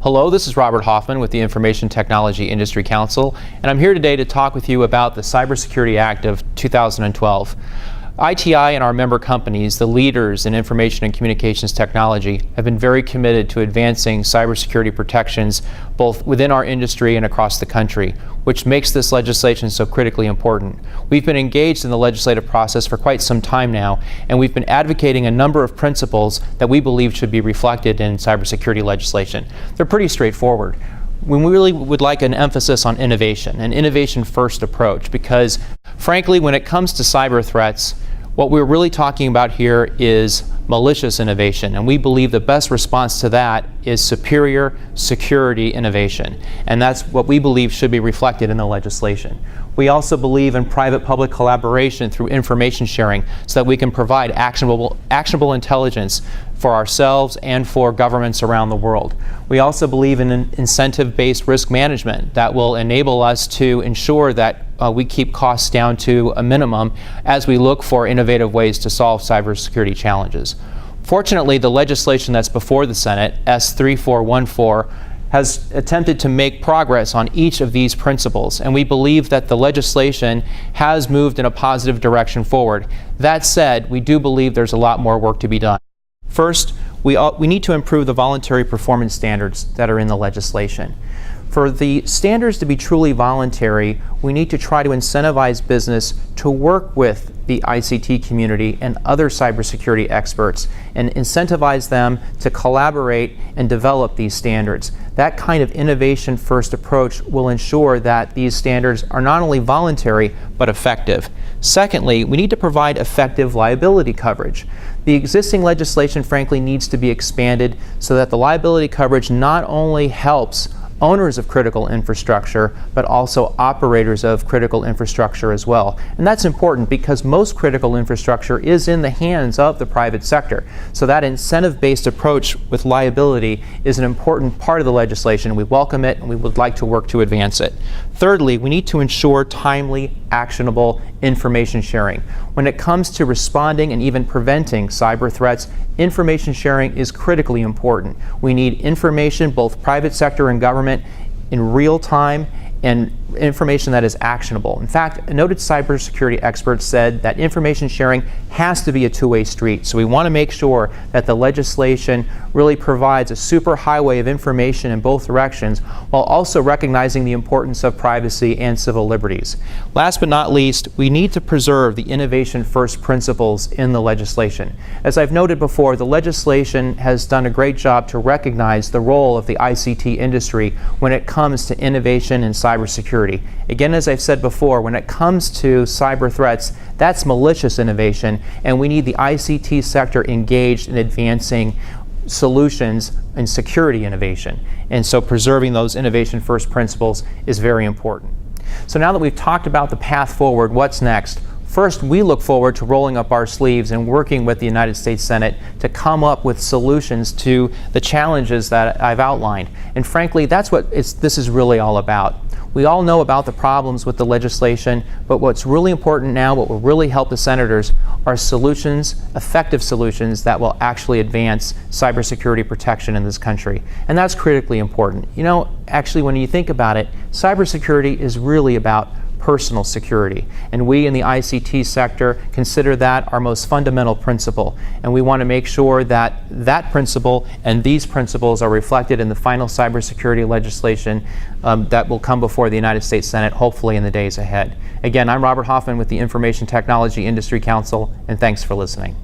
Hello, this is Robert Hoffman with the Information Technology Industry Council, and I'm here today to talk with you about the Cybersecurity Act of 2012. ITI and our member companies, the leaders in information and communications technology, have been very committed to advancing cybersecurity protections both within our industry and across the country, which makes this legislation so critically important. We've been engaged in the legislative process for quite some time now, and we've been advocating a number of principles that we believe should be reflected in cybersecurity legislation. They're pretty straightforward. We really would like an emphasis on innovation, an innovation-first approach, because frankly, when it comes to cyber threats, what we're really talking about here is malicious innovation, and we believe the best response to that is superior security innovation, and that's what we believe should be reflected in the legislation. We also believe in private-public collaboration through information sharing so that we can provide actionable intelligence for ourselves and for governments around the world. We also believe in an incentive-based risk management that will enable us to ensure that we keep costs down to a minimum as we look for innovative ways to solve cybersecurity challenges. Fortunately, the legislation that's before the Senate, S3414, has attempted to make progress on each of these principles, and we believe that the legislation has moved in a positive direction forward. That said, we do believe there's a lot more work to be done. First, we need to improve the voluntary performance standards that are in the legislation. For the standards to be truly voluntary, we need to try to incentivize business to work with the ICT community and other cybersecurity experts and incentivize them to collaborate and develop these standards. That kind of innovation-first approach will ensure that these standards are not only voluntary but effective. Secondly, we need to provide effective liability coverage. The existing legislation, frankly, needs to be expanded so that the liability coverage not only helps owners of critical infrastructure, but also operators of critical infrastructure as well. And that's important because most critical infrastructure is in the hands of the private sector. So that incentive-based approach with liability is an important part of the legislation. We welcome it and we would like to work to advance it. Thirdly, we need to ensure timely, actionable information sharing. When it comes to responding and even preventing cyber threats, information sharing is critically important. We need information, both private sector and government, in real time, and information that is actionable. In fact, a noted cybersecurity expert said that information sharing has to be a two-way street. So we want to make sure that the legislation really provides a super highway of information in both directions, while also recognizing the importance of privacy and civil liberties. Last but not least, we need to preserve the innovation-first principles in the legislation. As I've noted before, the legislation has done a great job to recognize the role of the ICT industry when it comes to innovation and cybersecurity. Again, as I've said before, when it comes to cyber threats, that's malicious innovation, and we need the ICT sector engaged in advancing solutions and security innovation. And so preserving those innovation-first principles is very important. So now that we've talked about the path forward, what's next? First, we look forward to rolling up our sleeves and working with the United States Senate to come up with solutions to the challenges that I've outlined. And frankly, that's what this is really all about. We all know about the problems with the legislation, but what's really important now, what will really help the senators, are solutions, effective solutions that will actually advance cybersecurity protection in this country. And that's critically important. You know, actually, when you think about it, cybersecurity is really about personal security. And we in the ICT sector consider that our most fundamental principle. And we want to make sure that that principle and these principles are reflected in the final cybersecurity legislation that will come before the United States Senate, hopefully in the days ahead. Again, I'm Robert Hoffman with the Information Technology Industry Council, and thanks for listening.